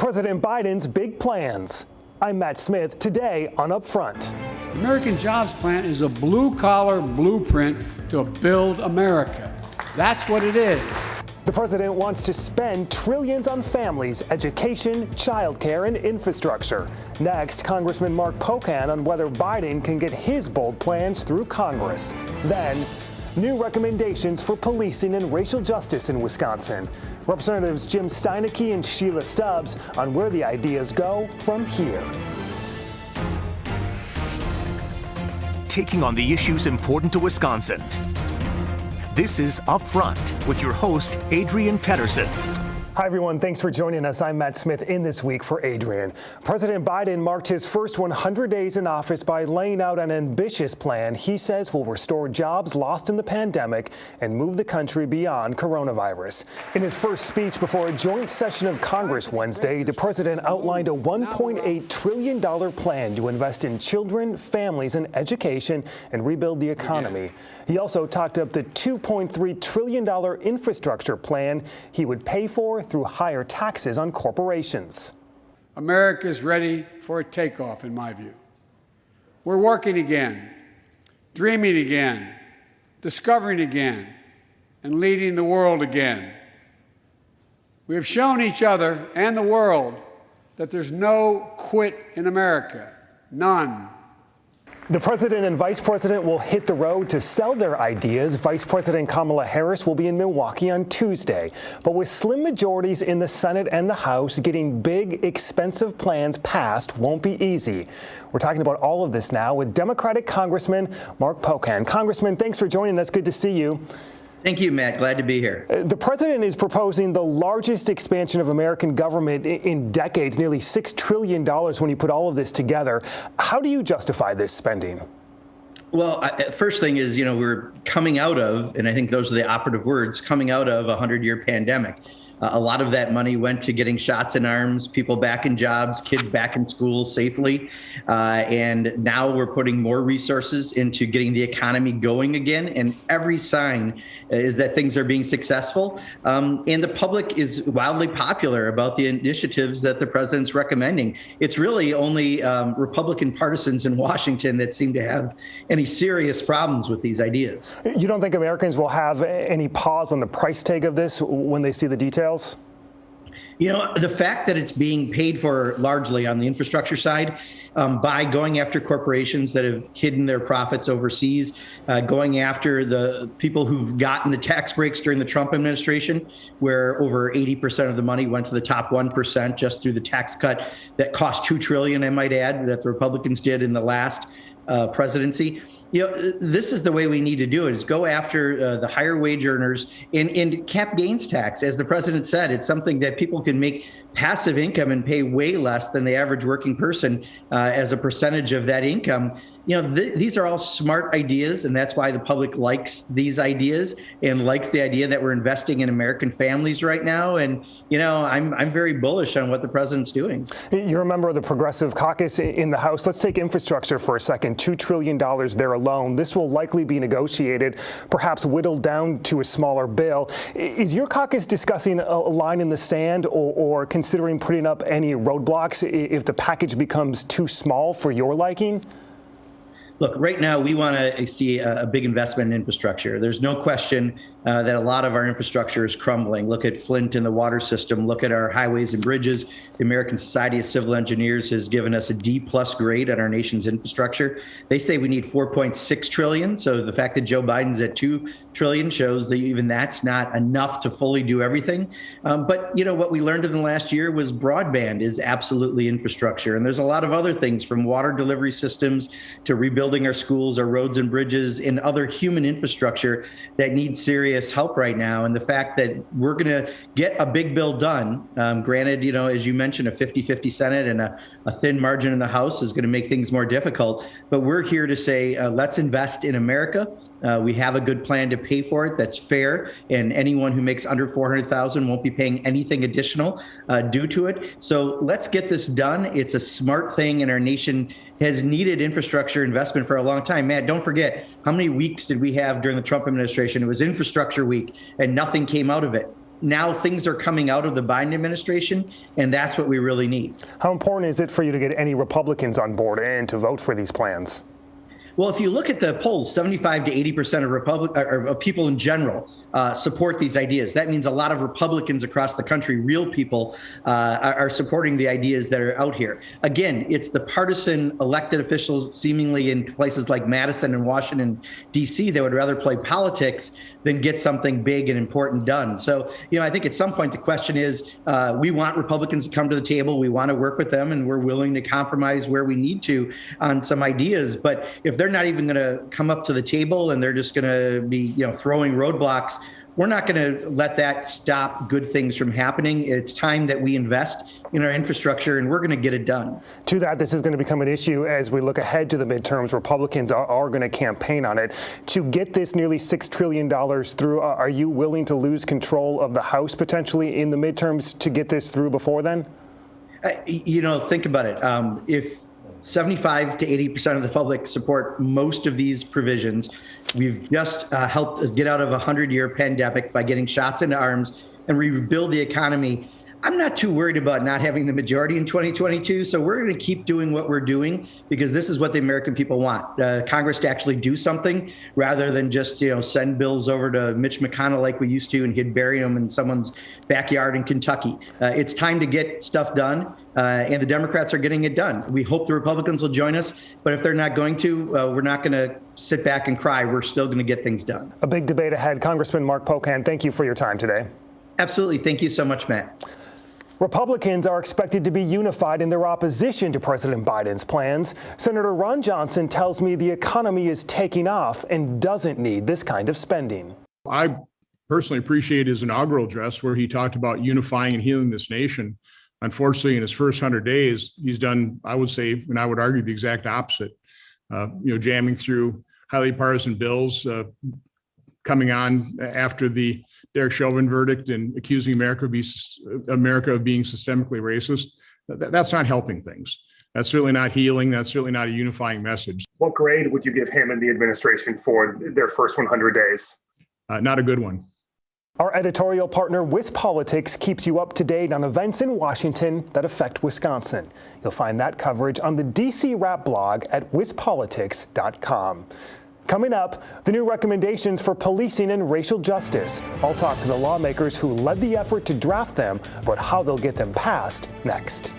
President Biden's big plans. I'm Matt Smith, today on Upfront. The American Jobs Plan is a blue-collar blueprint to build America. That's what it is. The president wants to spend trillions on families, education, childcare, and infrastructure. Next, Congressman Mark Pocan on whether Biden can get his bold plans through Congress. Then, new recommendations for policing and racial justice in Wisconsin. Representatives Jim Steineke and Sheila Stubbs on where the ideas go from here. Taking on the issues important to Wisconsin. This is Upfront with your host, Adrian Pedersen. Hi, everyone. Thanks for joining us. I'm Matt Smith in this week for Adrian. President Biden marked his first 100 days in office by laying out an ambitious plan he says will restore jobs lost in the pandemic and move the country beyond coronavirus. In his first speech before a joint session of Congress Wednesday, the president outlined a $1.8 trillion plan to invest in children, families, and education and rebuild the economy. He also talked up the $2.3 trillion infrastructure plan he would pay for through higher taxes on corporations. America is ready for a takeoff, in my view. We're working again, dreaming again, discovering again, and leading the world again. We have shown each other and the world that there's no quit in America, none. The president and vice president will hit the road to sell their ideas. Vice President Kamala Harris will be in Milwaukee on Tuesday. But with slim majorities in the Senate and the House, getting big, expensive plans passed won't be easy. We're talking about all of this now with Democratic Congressman Mark Pocan. Congressman, thanks for joining us. Good to see you. Thank you, Matt. Glad to be here. The president is proposing the largest expansion of American government in decades, nearly $6 trillion when you put all of this together. How do you justify this spending? Well, first thing is, we're coming out of, and I think those are the operative words, coming out of a 100-year pandemic. A lot of that money went to getting shots in arms, people back in jobs, kids back in school safely. And now we're putting more resources into getting the economy going again. And every sign is that things are being successful. And the public is wildly popular about the initiatives that the president's recommending. It's really only Republican partisans in Washington that seem to have any serious problems with these ideas. You don't think Americans will have any pause on the price tag of this when they see the details? The fact that it's being paid for largely on the infrastructure side by going after corporations that have hidden their profits overseas, going after the people who've gotten the tax breaks during the Trump administration, where over 80% of the money went to the top 1% just through the tax cut that cost $2 trillion, I might add, that the Republicans did in the last presidency. This is the way we need to do it, is go after the higher wage earners and cap gains tax. As the president said, it's something that people can make passive income and pay way less than the average working person as a percentage of that income. These are all smart ideas, and that's why the public likes these ideas and likes the idea that we're investing in American families right now. And, I'm very bullish on what the president's doing. You're a member of the Progressive Caucus in the House. Let's take infrastructure for a second. $2 trillion there alone. This will likely be negotiated, perhaps whittled down to a smaller bill. Is your caucus discussing a line in the sand or considering putting up any roadblocks if the package becomes too small for your liking? Look, right now, we want to see a big investment in infrastructure. There's no question that a lot of our infrastructure is crumbling. Look at Flint and the water system. Look at our highways and bridges. The American Society of Civil Engineers has given us a D+ grade on our nation's infrastructure. They say we need $4.6 trillion. So the fact that Joe Biden's at $2 trillion shows that even that's not enough to fully do everything. But what we learned in the last year was broadband is absolutely infrastructure. And there's a lot of other things, from water delivery systems to rebuilding our schools, our roads and bridges, and other human infrastructure that needs serious help right now. And the fact that we're going to get a big bill done, granted, as you mentioned, a 50-50 Senate and a thin margin in the House is going to make things more difficult. But we're here to say, let's invest in America. We have a good plan to pay for it that's fair, and anyone who makes under $400,000 won't be paying anything additional due to it. So let's get this done. It's a smart thing, and our nation has needed infrastructure investment for a long time. Matt, don't forget, how many weeks did we have during the Trump administration? It was infrastructure week, and nothing came out of it. now things are coming out of the Biden administration, and that's what we really need. How important is it for you to get any Republicans on board and to vote for these plans? Well, if you look at the polls, 75 to 80% of people in general support these ideas. That means a lot of Republicans across the country, real people, are supporting the ideas that are out here. Again, it's the partisan elected officials seemingly in places like Madison and Washington, D.C. that would rather play politics than get something big and important done. So, I think at some point the question is, we want Republicans to come to the table. We want to work with them, and we're willing to compromise where we need to on some ideas. But if they're not even going to come up to the table and they're just going to be, throwing roadblocks, we're not going to let that stop good things from happening. It's time that we invest in our infrastructure, and we're going to get it done. To that, this is going to become an issue as we look ahead to the midterms. Republicans are going to campaign on it. To get this nearly $6 trillion through, are you willing to lose control of the House potentially in the midterms to get this through before then? Think about it. If 75 to 80% of the public support most of these provisions, we've just helped us get out of a 100-year pandemic by getting shots into arms and rebuild the economy. I'm not too worried about not having the majority in 2022. So we're going to keep doing what we're doing because this is what the American people want. Congress to actually do something rather than just, send bills over to Mitch McConnell like we used to and he'd bury them in someone's backyard in Kentucky. It's time to get stuff done. And the Democrats are getting it done. We hope the Republicans will join us. But if they're not going to, we're not going to sit back and cry. We're still going to get things done. A big debate ahead. Congressman Mark Pocan, thank you for your time today. Absolutely. Thank you so much, Matt. Republicans are expected to be unified in their opposition to President Biden's plans. Senator Ron Johnson tells me the economy is taking off and doesn't need this kind of spending. I personally appreciate his inaugural address where he talked about unifying and healing this nation. Unfortunately, in his first 100 days, he's done, I would say, and I would argue the exact opposite, jamming through highly partisan bills, coming on after the Derek Chauvin verdict and accusing America of being systemically racist. That's not helping things. That's certainly not healing. That's certainly not a unifying message. What grade would you give him and the administration for their first 100 days? Not a good one. Our editorial partner, WisPolitics, keeps you up to date on events in Washington that affect Wisconsin. You'll find that coverage on the DC Wrap blog at wispolitics.com. Coming up, the new recommendations for policing and racial justice. I'll talk to the lawmakers who led the effort to draft them, but how they'll get them passed next.